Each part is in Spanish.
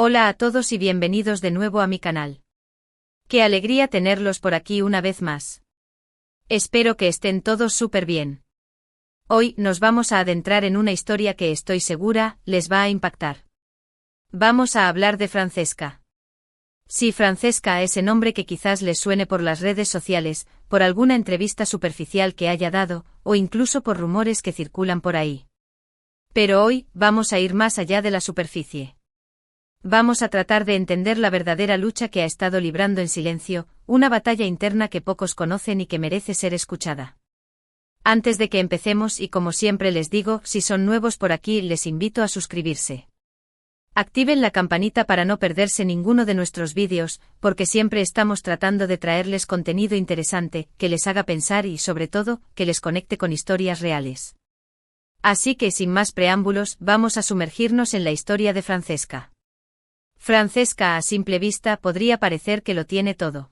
Hola a todos y bienvenidos de nuevo a mi canal. Qué alegría tenerlos por aquí una vez más. Espero que estén todos súper bien. Hoy nos vamos a adentrar en una historia que estoy segura les va a impactar. Vamos a hablar de Francesca. Sí, Francesca, ese nombre que quizás les suene por las redes sociales, por alguna entrevista superficial que haya dado, o incluso por rumores que circulan por ahí. Pero hoy vamos a ir más allá de la superficie. Vamos a tratar de entender la verdadera lucha que ha estado librando en silencio, una batalla interna que pocos conocen y que merece ser escuchada. Antes de que empecemos y como siempre les digo, si son nuevos por aquí les invito a suscribirse. Activen la campanita para no perderse ninguno de nuestros vídeos, porque siempre estamos tratando de traerles contenido interesante, que les haga pensar y sobre todo, que les conecte con historias reales. Así que sin más preámbulos, vamos a sumergirnos en la historia de Francesca. Francesca a simple vista podría parecer que lo tiene todo.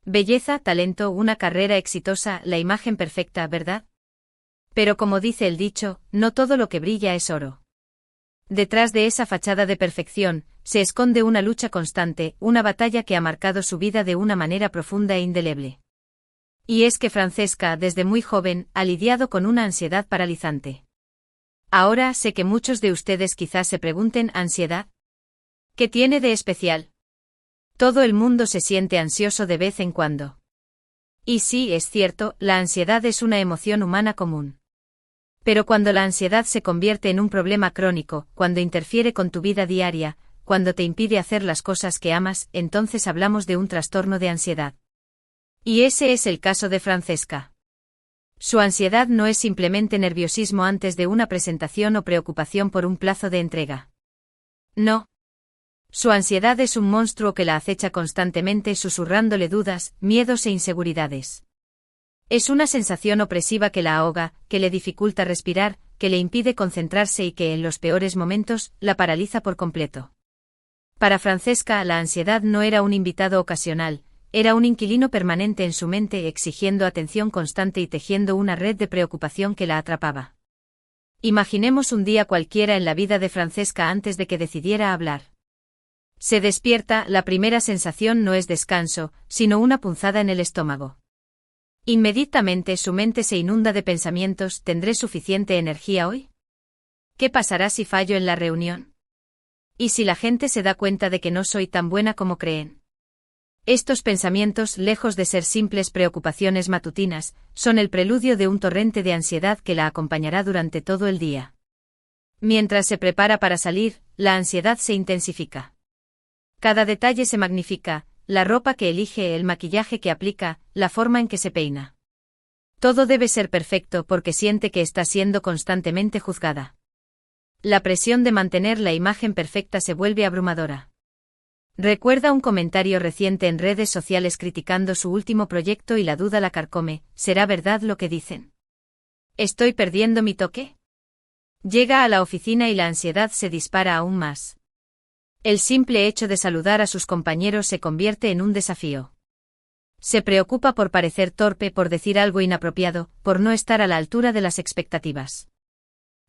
Belleza, talento, una carrera exitosa, la imagen perfecta, ¿verdad? Pero como dice el dicho, no todo lo que brilla es oro. Detrás de esa fachada de perfección, se esconde una lucha constante, una batalla que ha marcado su vida de una manera profunda e indeleble. Y es que Francesca, desde muy joven, ha lidiado con una ansiedad paralizante. Ahora sé que muchos de ustedes quizás se pregunten, ¿ansiedad? ¿Qué tiene de especial? Todo el mundo se siente ansioso de vez en cuando. Y sí, es cierto, la ansiedad es una emoción humana común. Pero cuando la ansiedad se convierte en un problema crónico, cuando interfiere con tu vida diaria, cuando te impide hacer las cosas que amas, entonces hablamos de un trastorno de ansiedad. Y ese es el caso de Francesca. Su ansiedad no es simplemente nerviosismo antes de una presentación o preocupación por un plazo de entrega. No. Su ansiedad es un monstruo que la acecha constantemente susurrándole dudas, miedos e inseguridades. Es una sensación opresiva que la ahoga, que le dificulta respirar, que le impide concentrarse y que en los peores momentos, la paraliza por completo. Para Francesca, la ansiedad no era un invitado ocasional, era un inquilino permanente en su mente exigiendo atención constante y tejiendo una red de preocupación que la atrapaba. Imaginemos un día cualquiera en la vida de Francesca antes de que decidiera hablar. Se despierta, la primera sensación no es descanso, sino una punzada en el estómago. Inmediatamente su mente se inunda de pensamientos, ¿tendré suficiente energía hoy? ¿Qué pasará si fallo en la reunión? ¿Y si la gente se da cuenta de que no soy tan buena como creen? Estos pensamientos, lejos de ser simples preocupaciones matutinas, son el preludio de un torrente de ansiedad que la acompañará durante todo el día. Mientras se prepara para salir, la ansiedad se intensifica. Cada detalle se magnifica, la ropa que elige, el maquillaje que aplica, la forma en que se peina. Todo debe ser perfecto porque siente que está siendo constantemente juzgada. La presión de mantener la imagen perfecta se vuelve abrumadora. Recuerda un comentario reciente en redes sociales criticando su último proyecto y la duda la carcome, ¿será verdad lo que dicen? ¿Estoy perdiendo mi toque? Llega a la oficina y la ansiedad se dispara aún más. El simple hecho de saludar a sus compañeros se convierte en un desafío. Se preocupa por parecer torpe, por decir algo inapropiado, por no estar a la altura de las expectativas.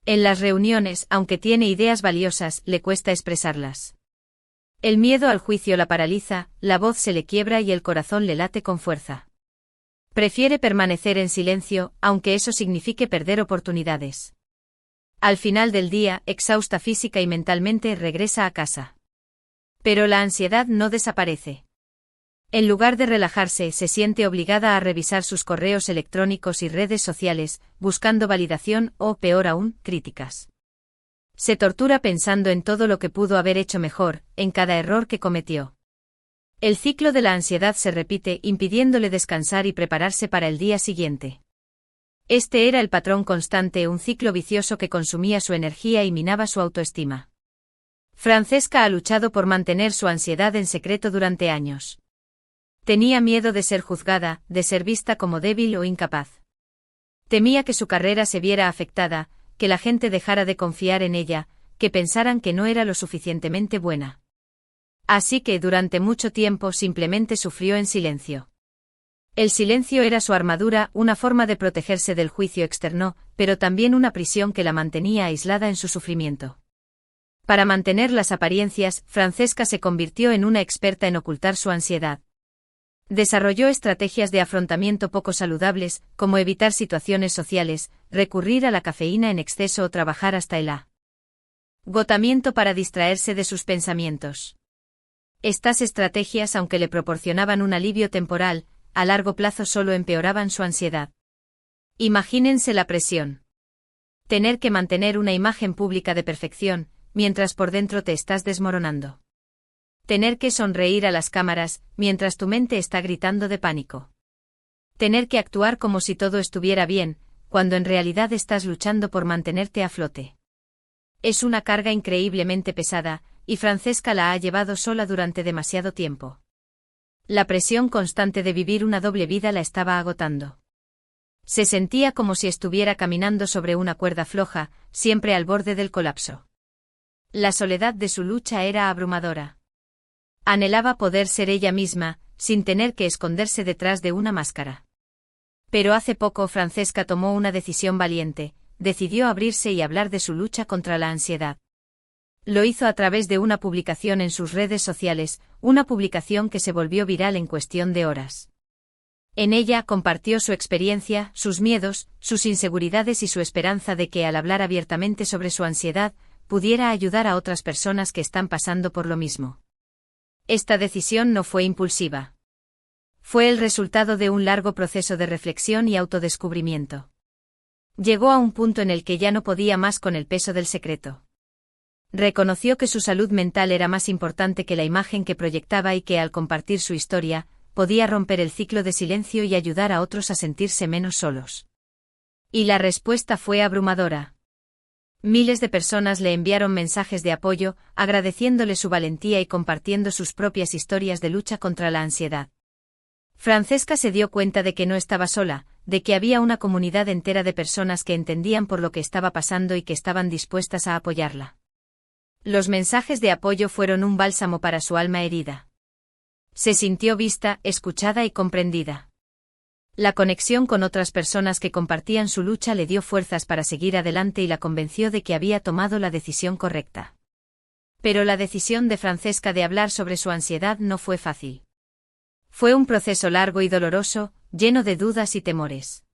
En las reuniones, aunque tiene ideas valiosas, le cuesta expresarlas. El miedo al juicio la paraliza, la voz se le quiebra y el corazón le late con fuerza. Prefiere permanecer en silencio, aunque eso signifique perder oportunidades. Al final del día, exhausta física y mentalmente, regresa a casa. Pero la ansiedad no desaparece. En lugar de relajarse, se siente obligada a revisar sus correos electrónicos y redes sociales, buscando validación o, peor aún, críticas. Se tortura pensando en todo lo que pudo haber hecho mejor, en cada error que cometió. El ciclo de la ansiedad se repite, impidiéndole descansar y prepararse para el día siguiente. Este era el patrón constante, un ciclo vicioso que consumía su energía y minaba su autoestima. Francesca ha luchado por mantener su ansiedad en secreto durante años. Tenía miedo de ser juzgada, de ser vista como débil o incapaz. Temía que su carrera se viera afectada, que la gente dejara de confiar en ella, que pensaran que no era lo suficientemente buena. Así que durante mucho tiempo simplemente sufrió en silencio. El silencio era su armadura, una forma de protegerse del juicio externo, pero también una prisión que la mantenía aislada en su sufrimiento. Para mantener las apariencias, Francesca se convirtió en una experta en ocultar su ansiedad. Desarrolló estrategias de afrontamiento poco saludables, como evitar situaciones sociales, recurrir a la cafeína en exceso o trabajar hasta el agotamiento para distraerse de sus pensamientos. Estas estrategias, aunque le proporcionaban un alivio temporal, a largo plazo solo empeoraban su ansiedad. Imagínense la presión. Tener que mantener una imagen pública de perfección, mientras por dentro te estás desmoronando. Tener que sonreír a las cámaras, mientras tu mente está gritando de pánico. Tener que actuar como si todo estuviera bien, cuando en realidad estás luchando por mantenerte a flote. Es una carga increíblemente pesada, y Francesca la ha llevado sola durante demasiado tiempo. La presión constante de vivir una doble vida la estaba agotando. Se sentía como si estuviera caminando sobre una cuerda floja, siempre al borde del colapso. La soledad de su lucha era abrumadora. Anhelaba poder ser ella misma, sin tener que esconderse detrás de una máscara. Pero hace poco Francesca tomó una decisión valiente, decidió abrirse y hablar de su lucha contra la ansiedad. Lo hizo a través de una publicación en sus redes sociales, una publicación que se volvió viral en cuestión de horas. En ella compartió su experiencia, sus miedos, sus inseguridades y su esperanza de que al hablar abiertamente sobre su ansiedad, pudiera ayudar a otras personas que están pasando por lo mismo. Esta decisión no fue impulsiva. Fue el resultado de un largo proceso de reflexión y autodescubrimiento. Llegó a un punto en el que ya no podía más con el peso del secreto. Reconoció que su salud mental era más importante que la imagen que proyectaba y que al compartir su historia, podía romper el ciclo de silencio y ayudar a otros a sentirse menos solos. Y la respuesta fue abrumadora. Miles de personas le enviaron mensajes de apoyo, agradeciéndole su valentía y compartiendo sus propias historias de lucha contra la ansiedad. Francesca se dio cuenta de que no estaba sola, de que había una comunidad entera de personas que entendían por lo que estaba pasando y que estaban dispuestas a apoyarla. Los mensajes de apoyo fueron un bálsamo para su alma herida. Se sintió vista, escuchada y comprendida. La conexión con otras personas que compartían su lucha le dio fuerzas para seguir adelante y la convenció de que había tomado la decisión correcta. Pero la decisión de Francesca de hablar sobre su ansiedad no fue fácil. Fue un proceso largo y doloroso, lleno de dudas y temores.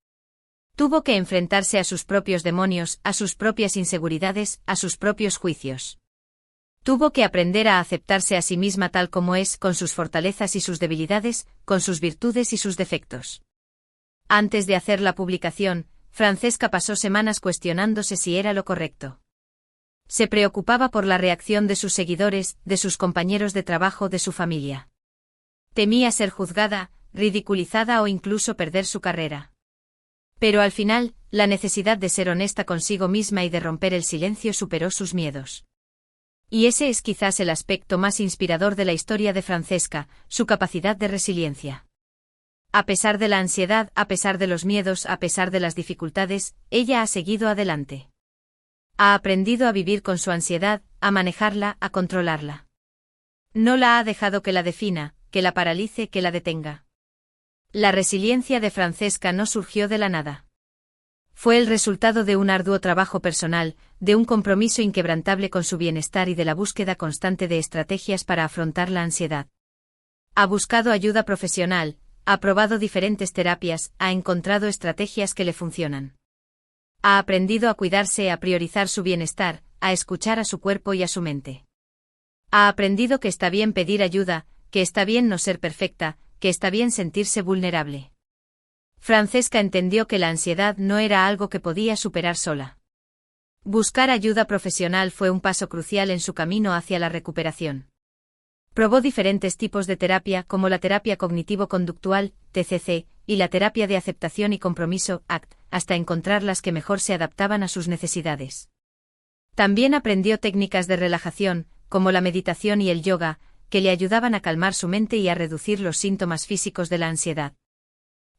Tuvo que enfrentarse a sus propios demonios, a sus propias inseguridades, a sus propios juicios. Tuvo que aprender a aceptarse a sí misma tal como es, con sus fortalezas y sus debilidades, con sus virtudes y sus defectos. Antes de hacer la publicación, Francesca pasó semanas cuestionándose si era lo correcto. Se preocupaba por la reacción de sus seguidores, de sus compañeros de trabajo, de su familia. Temía ser juzgada, ridiculizada o incluso perder su carrera. Pero al final, la necesidad de ser honesta consigo misma y de romper el silencio superó sus miedos. Y ese es quizás el aspecto más inspirador de la historia de Francesca, su capacidad de resiliencia. A pesar de la ansiedad, a pesar de los miedos, a pesar de las dificultades, ella ha seguido adelante. Ha aprendido a vivir con su ansiedad, a manejarla, a controlarla. No la ha dejado que la defina, que la paralice, que la detenga. La resiliencia de Francesca no surgió de la nada. Fue el resultado de un arduo trabajo personal, de un compromiso inquebrantable con su bienestar y de la búsqueda constante de estrategias para afrontar la ansiedad. Ha buscado ayuda profesional, ha probado diferentes terapias, ha encontrado estrategias que le funcionan. Ha aprendido a cuidarse, a priorizar su bienestar, a escuchar a su cuerpo y a su mente. Ha aprendido que está bien pedir ayuda, que está bien no ser perfecta, que está bien sentirse vulnerable. Francesca entendió que la ansiedad no era algo que podía superar sola. Buscar ayuda profesional fue un paso crucial en su camino hacia la recuperación. Probó diferentes tipos de terapia como la terapia cognitivo-conductual, TCC, y la terapia de aceptación y compromiso, ACT, hasta encontrar las que mejor se adaptaban a sus necesidades. También aprendió técnicas de relajación, como la meditación y el yoga, que le ayudaban a calmar su mente y a reducir los síntomas físicos de la ansiedad.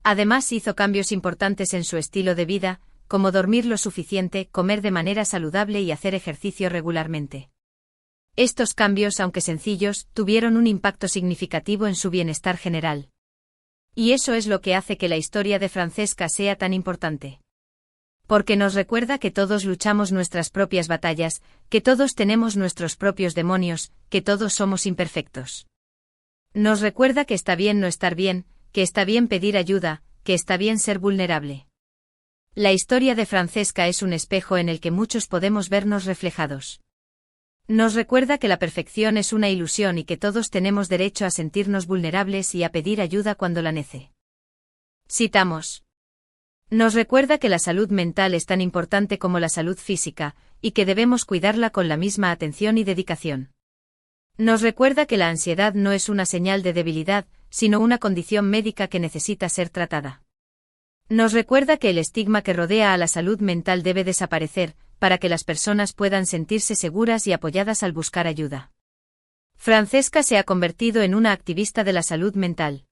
Además hizo cambios importantes en su estilo de vida, como dormir lo suficiente, comer de manera saludable y hacer ejercicio regularmente. Estos cambios, aunque sencillos, tuvieron un impacto significativo en su bienestar general. Y eso es lo que hace que la historia de Francesca sea tan importante. Porque nos recuerda que todos luchamos nuestras propias batallas, que todos tenemos nuestros propios demonios, que todos somos imperfectos. Nos recuerda que está bien no estar bien, que está bien pedir ayuda, que está bien ser vulnerable. La historia de Francesca es un espejo en el que muchos podemos vernos reflejados. Nos recuerda que la perfección es una ilusión y que todos tenemos derecho a sentirnos vulnerables y a pedir ayuda cuando la necesitamos. Nos recuerda que la salud mental es tan importante como la salud física, y que debemos cuidarla con la misma atención y dedicación. Nos recuerda que la ansiedad no es una señal de debilidad, sino una condición médica que necesita ser tratada. Nos recuerda que el estigma que rodea a la salud mental debe desaparecer, para que las personas puedan sentirse seguras y apoyadas al buscar ayuda. Francesca se ha convertido en una activista de la salud mental.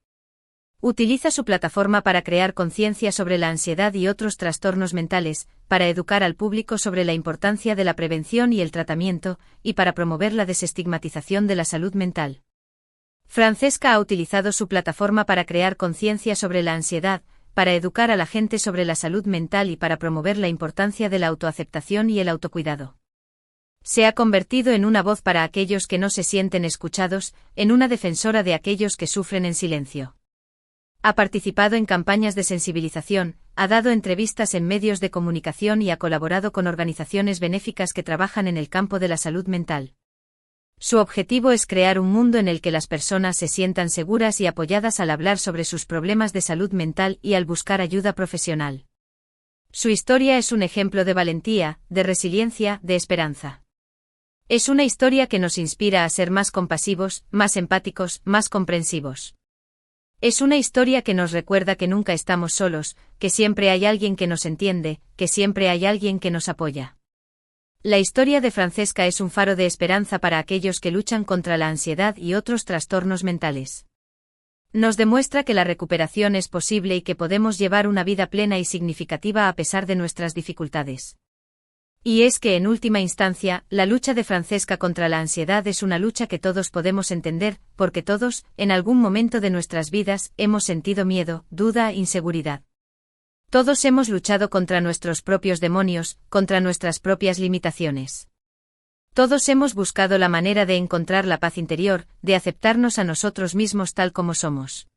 Utiliza su plataforma para crear conciencia sobre la ansiedad y otros trastornos mentales, para educar al público sobre la importancia de la prevención y el tratamiento, y para promover la desestigmatización de la salud mental. Francesca ha utilizado su plataforma para crear conciencia sobre la ansiedad, para educar a la gente sobre la salud mental y para promover la importancia de la autoaceptación y el autocuidado. Se ha convertido en una voz para aquellos que no se sienten escuchados, en una defensora de aquellos que sufren en silencio. Ha participado en campañas de sensibilización, ha dado entrevistas en medios de comunicación y ha colaborado con organizaciones benéficas que trabajan en el campo de la salud mental. Su objetivo es crear un mundo en el que las personas se sientan seguras y apoyadas al hablar sobre sus problemas de salud mental y al buscar ayuda profesional. Su historia es un ejemplo de valentía, de resiliencia, de esperanza. Es una historia que nos inspira a ser más compasivos, más empáticos, más comprensivos. Es una historia que nos recuerda que nunca estamos solos, que siempre hay alguien que nos entiende, que siempre hay alguien que nos apoya. La historia de Francesca es un faro de esperanza para aquellos que luchan contra la ansiedad y otros trastornos mentales. Nos demuestra que la recuperación es posible y que podemos llevar una vida plena y significativa a pesar de nuestras dificultades. Y es que en última instancia, la lucha de Francesca contra la ansiedad es una lucha que todos podemos entender, porque todos, en algún momento de nuestras vidas, hemos sentido miedo, duda, inseguridad. Todos hemos luchado contra nuestros propios demonios, contra nuestras propias limitaciones. Todos hemos buscado la manera de encontrar la paz interior, de aceptarnos a nosotros mismos tal como somos.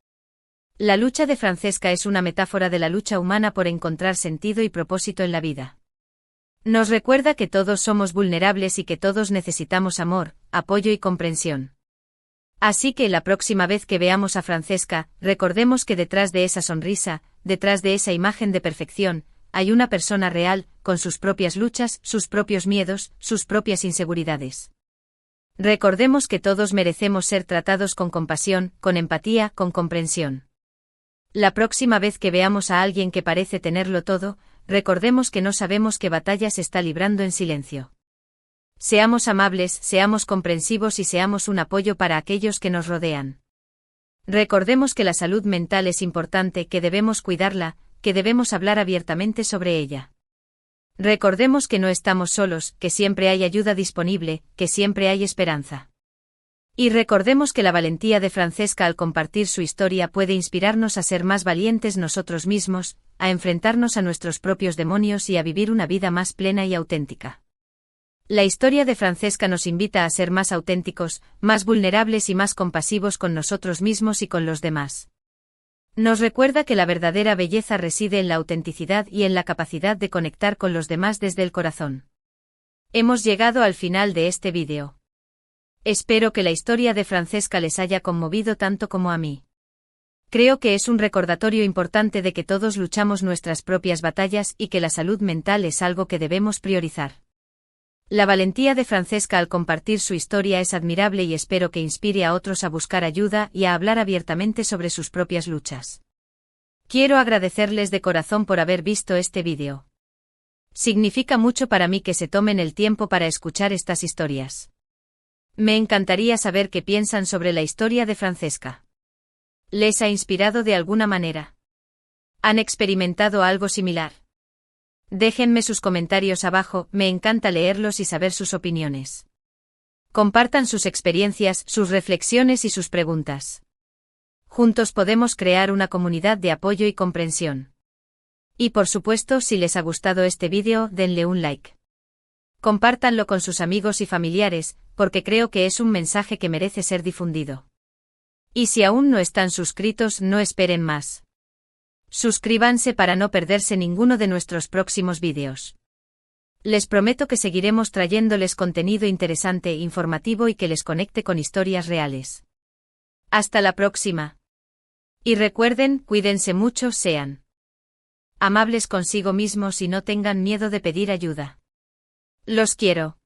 La lucha de Francesca es una metáfora de la lucha humana por encontrar sentido y propósito en la vida. Nos recuerda que todos somos vulnerables y que todos necesitamos amor, apoyo y comprensión. Así que la próxima vez que veamos a Francesca, recordemos que detrás de esa sonrisa, detrás de esa imagen de perfección, hay una persona real, con sus propias luchas, sus propios miedos, sus propias inseguridades. Recordemos que todos merecemos ser tratados con compasión, con empatía, con comprensión. La próxima vez que veamos a alguien que parece tenerlo todo, recordemos que no sabemos qué batallas está librando en silencio. Seamos amables, seamos comprensivos y seamos un apoyo para aquellos que nos rodean. Recordemos que la salud mental es importante, que debemos cuidarla, que debemos hablar abiertamente sobre ella. Recordemos que no estamos solos, que siempre hay ayuda disponible, que siempre hay esperanza. Y recordemos que la valentía de Francesca al compartir su historia puede inspirarnos a ser más valientes nosotros mismos, a enfrentarnos a nuestros propios demonios y a vivir una vida más plena y auténtica. La historia de Francesca nos invita a ser más auténticos, más vulnerables y más compasivos con nosotros mismos y con los demás. Nos recuerda que la verdadera belleza reside en la autenticidad y en la capacidad de conectar con los demás desde el corazón. Hemos llegado al final de este vídeo. Espero que la historia de Francesca les haya conmovido tanto como a mí. Creo que es un recordatorio importante de que todos luchamos nuestras propias batallas y que la salud mental es algo que debemos priorizar. La valentía de Francesca al compartir su historia es admirable y espero que inspire a otros a buscar ayuda y a hablar abiertamente sobre sus propias luchas. Quiero agradecerles de corazón por haber visto este vídeo. Significa mucho para mí que se tomen el tiempo para escuchar estas historias. Me encantaría saber qué piensan sobre la historia de Francesca. ¿Les ha inspirado de alguna manera? ¿Han experimentado algo similar? Déjenme sus comentarios abajo, me encanta leerlos y saber sus opiniones. Compartan sus experiencias, sus reflexiones y sus preguntas. Juntos podemos crear una comunidad de apoyo y comprensión. Y por supuesto, si les ha gustado este vídeo, denle un like. Compártanlo con sus amigos y familiares, porque creo que es un mensaje que merece ser difundido. Y si aún no están suscritos, no esperen más. Suscríbanse para no perderse ninguno de nuestros próximos vídeos. Les prometo que seguiremos trayéndoles contenido interesante, informativo y que les conecte con historias reales. Hasta la próxima. Y recuerden, cuídense mucho, sean amables consigo mismos y no tengan miedo de pedir ayuda. Los quiero.